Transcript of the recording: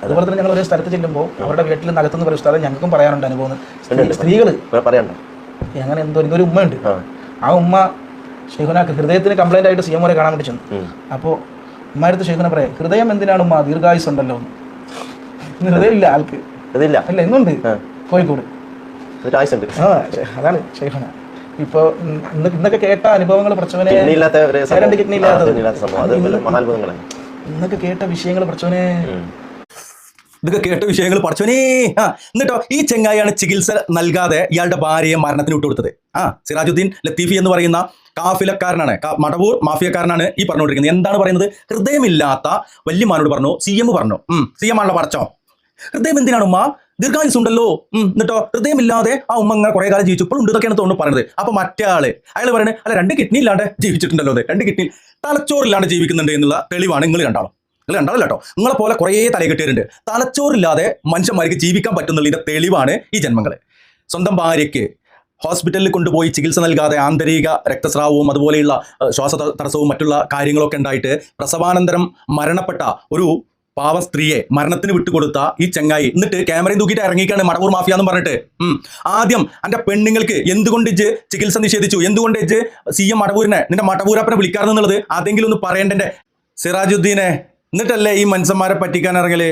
അതുപോലെ തന്നെ ഞങ്ങൾ ഒരു സ്ഥലത്ത് ചെല്ലുമ്പോൾ അവരുടെ വീട്ടിൽ നകത്തുനിന്ന് പറയും ഉസ്താദെ ഞങ്ങൾക്കും പറയാനുണ്ട് അനുഭവം. സ്ത്രീകൾ പറയാനുണ്ട്. അങ്ങനെ എന്തൊരു ഉമ്മയുണ്ട്. ആ ഉമ്മ ഷെയ്ഖുനാക്ക് ഹൃദയത്തിന് കംപ്ലൈന്റ് ആയിട്ട് CM വരെ കാണാൻ വേണ്ടി ചെന്നു. അപ്പോൾ ഉമ്മയടുത്ത് ഷെയ്ഖുന പറയാം, ഹൃദയം എന്തിനാണ് ഉമ്മ, ദീർഘായുസ് ഉണ്ടല്ലോ. ഹൃദയം ഇല്ല ആൾക്ക്, അല്ല ഇന്നുണ്ട് കോഴിക്കോട്. അതാണ് ഷെയ്ഖുന. ഇപ്പൊ ഇന്നൊക്കെ കേട്ട അനുഭവങ്ങൾ പ്രച്ചവനെ, ഇന്നൊക്കെ കേട്ട വിഷയങ്ങൾ പ്രച്ചവനെ, ഇതൊക്കെ കേട്ട വിഷയങ്ങൾ പഠിച്ചോനേ. എന്നിട്ടോ ഈ ചെങ്ങായിയാണ് ചികിത്സ നൽകാതെ ഇയാളുടെ ഭാര്യയെ മരണത്തിന് വിട്ടുകൊടുത്തത്. സിറാജുദ്ദീൻ ലത്തീഫി എന്ന് പറയുന്ന കാഫിലക്കാരനാണ്, മടവൂർ മാഫിയക്കാരനാണ് ഈ പറഞ്ഞുകൊണ്ടിരിക്കുന്നത്. എന്താണ് പറയുന്നത്? ഹൃദയമില്ലാത്ത വല്യമാനോട് പറഞ്ഞു, CM പറഞ്ഞു, CM ആണല്ലോ പറച്ചോ, ഹൃദയം എന്തിനാണ് ഉമ്മ, ദീർഘായുസ് ഉണ്ടല്ലോ. എന്നിട്ടോ ഹൃദയമില്ലാതെ ആ ഉമ്മ അങ്ങനെ കുറെ കാലം ജീവിച്ചു, ഇപ്പോൾ ഉണ്ട് ഇതൊക്കെയാണ് തോന്നുന്നു പറയുന്നത്. അപ്പൊ മറ്റേ അയാൾ പറയുന്നത്, അല്ല 2 കിഡ്നി ഇല്ലാണ്ട് ജീവിച്ചിട്ടുണ്ടല്ലോ, 2 കിഡ്നി തലച്ചോറില്ലാണ്ട് ജീവിക്കുന്നുണ്ട് എന്നുള്ള തെളിവാണ് നിങ്ങൾ കണ്ടാളോ. നിങ്ങൾ കണ്ടാളല്ലോ കേട്ടോ. നിങ്ങളെ പോലെ കുറേ തലകെട്ടിയവരുണ്ട്. തലച്ചോറില്ലാതെ മനുഷ്യന്മാർക്ക് ജീവിക്കാൻ പറ്റുന്നതിന്റെ തെളിവാണ് ഈ ജന്മങ്ങൾ. സ്വന്തം ഭാര്യയ്ക്ക് ഹോസ്പിറ്റലിൽ കൊണ്ടുപോയി ചികിത്സ നൽകാതെ ആന്തരിക രക്തസ്രാവവും അതുപോലെയുള്ള ശ്വാസ തടസ്സവും മറ്റുള്ള കാര്യങ്ങളൊക്കെ ഉണ്ടായിട്ട് പ്രസവാനന്തരം മരണപ്പെട്ട ഒരു പാവ സ്ത്രീയെ മരണത്തിന് വിട്ടുകൊടുത്ത ഈ ചങ്ങായി എന്നിട്ട് ക്യാമറയും തൂക്കിയിട്ട് ഇറങ്ങിക്കാണ് മടവൂർ മാഫിയ എന്ന് പറഞ്ഞിട്ട്. ആദ്യം എൻ്റെ പെണ്ണുങ്ങൾക്ക് എന്തുകൊണ്ട് ചികിത്സ നിഷേധിച്ചു, എന്തുകൊണ്ട് CM മടവൂരിനെ നിന്റെ മടവൂരപ്പനെ വിളിക്കാറെന്നുള്ളത് അതെങ്കിലും ഒന്ന് പറയേണ്ടേ സിറാജുദ്ദീനെ. എന്നിട്ടല്ലേ ഈ മനുഷ്യന്മാരെ പറ്റിക്കാൻ ഇറങ്ങല്.